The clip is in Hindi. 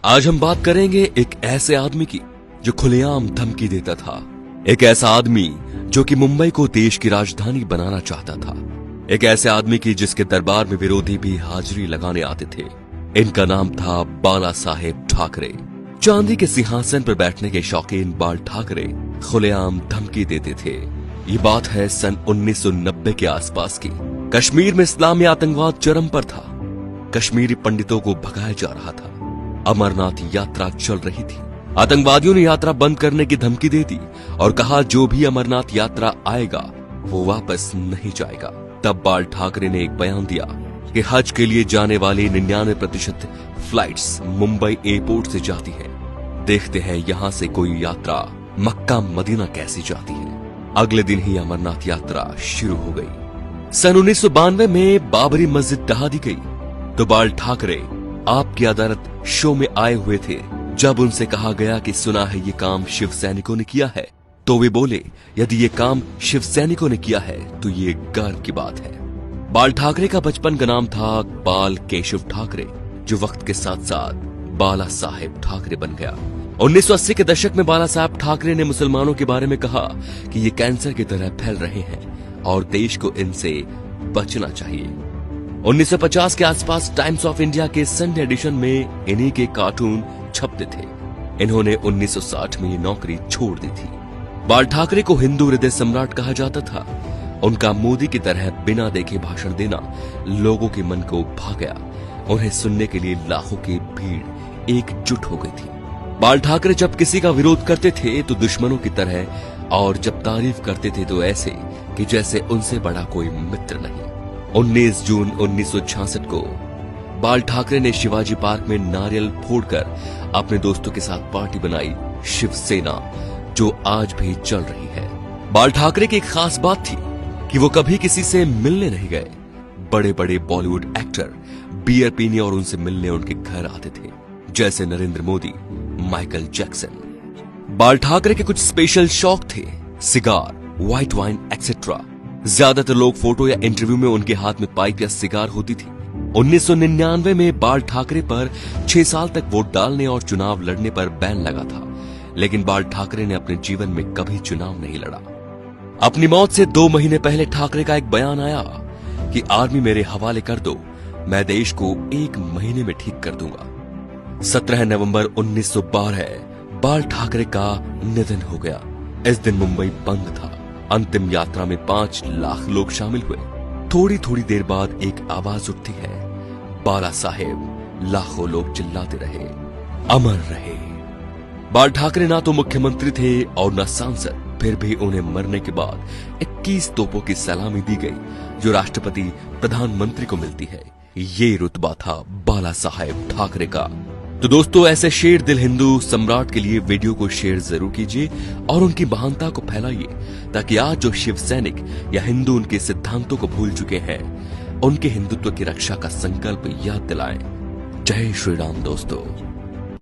आज हम बात करेंगे एक ऐसे आदमी की जो खुलेआम धमकी देता था। एक ऐसा आदमी जो कि मुंबई को देश की राजधानी बनाना चाहता था। एक ऐसे आदमी की जिसके दरबार में विरोधी भी हाजिरी लगाने आते थे। इनका नाम था बाला साहेब ठाकरे। चांदी के सिंहासन पर बैठने के शौकीन बाल ठाकरे खुलेआम धमकी देते थे। ये बात है सन 1990 के आसपास की। कश्मीर में इस्लामी आतंकवाद चरम पर था। कश्मीरी पंडितों को भगाया जा रहा था। अमरनाथ यात्रा चल रही थी। आतंकवादियों ने यात्रा बंद करने की धमकी दे दी और कहा जो भी अमरनाथ यात्रा आएगा वो वापस नहीं जाएगा। तब बाल ठाकरे ने एक बयान दिया कि हज के लिए जाने वाली 99% फ्लाइट्स मुंबई एयरपोर्ट से जाती हैं। देखते हैं यहां से कोई यात्रा मक्का मदीना कैसी जाती है। अगले दिन ही अमरनाथ यात्रा शुरू हो गई। सन 1992 में बाबरी मस्जिद ढहा दी गई तो बाल ठाकरे आपकी अदालत शो में आए हुए थे। जब उनसे कहा गया कि सुना है ये काम शिव सैनिकों ने किया है, तो वे बोले यदि ये काम शिव सैनिकों ने किया है तो ये गर्व की बात है। बाल ठाकरे का बचपन का नाम था बाल केशव ठाकरे, जो वक्त के साथ साथ बाला साहेब ठाकरे बन गया। 1980 के दशक में बाला साहेब ठाकरे ने मुसलमानों के बारे में कहा कि ये कैंसर की तरह फैल रहे हैं और देश को इनसे बचना चाहिए। 1950 के आसपास टाइम्स ऑफ इंडिया के संडे एडिशन में इन्हीं के कार्टून छपते थे। इन्होंने 1960 में ये नौकरी छोड़ दी थी। बाल ठाकरे को हिंदू हृदय सम्राट कहा जाता था। उनका मोदी की तरह बिना देखे भाषण देना लोगों के मन को भा गया। उन्हें सुनने के लिए लाखों की भीड़ एकजुट हो गई थी। बाल ठाकरे जब किसी का विरोध करते थे तो दुश्मनों की तरह, और जब तारीफ करते थे तो ऐसे कि जैसे उनसे बड़ा कोई मित्र नहीं। 19 जून 1966 को बाल ठाकरे ने शिवाजी पार्क में नारियल फोड़कर अपने दोस्तों के साथ पार्टी बनाई, शिवसेना, जो आज भी चल रही है। बाल ठाकरे की एक खास बात थी कि वो कभी किसी से मिलने नहीं गए। बड़े बड़े बॉलीवुड एक्टर बियर पीने और उनसे मिलने उनके घर आते थे, जैसे नरेंद्र मोदी, माइकल जैक्सन। बाल ठाकरे के कुछ स्पेशल शौक थे, सिगार, व्हाइट वाइन एक्सेट्रा। ज्यादातर लोग फोटो या इंटरव्यू में उनके हाथ में पाइप या सिगार होती थी। 1999 में बाल ठाकरे पर 6 साल तक वोट डालने और चुनाव लड़ने पर बैन लगा था, लेकिन बाल ठाकरे ने अपने जीवन में कभी चुनाव नहीं लड़ा। अपनी मौत से 2 महीने पहले ठाकरे का एक बयान आया कि आर्मी मेरे हवाले कर दो, मैं देश को 1 महीने में ठीक कर दूंगा। 17 नवंबर 1912 बाल ठाकरे का निधन हो गया। इस दिन मुंबई बंद था। अंतिम यात्रा में 5 लाख लोग शामिल हुए। थोड़ी थोड़ी देर बाद एक आवाज उठती है, बाला साहेब। लाखों लोग चिल्लाते रहे, अमर रहे। बाल ठाकरे ना तो मुख्यमंत्री थे और न सांसद, फिर भी उन्हें मरने के बाद 21 तोपों की सलामी दी गई, जो राष्ट्रपति प्रधानमंत्री को मिलती है। ये रुतबा था बाला साहेब ठाकरे का। तो दोस्तों, ऐसे शेर दिल हिंदू सम्राट के लिए वीडियो को शेयर जरूर कीजिए और उनकी महानता को फैलाइए, ताकि आज जो शिव सैनिक या हिंदू उनके सिद्धांतों को भूल चुके हैं, उनके हिंदुत्व की रक्षा का संकल्प याद दिलाएं। जय श्री राम दोस्तों।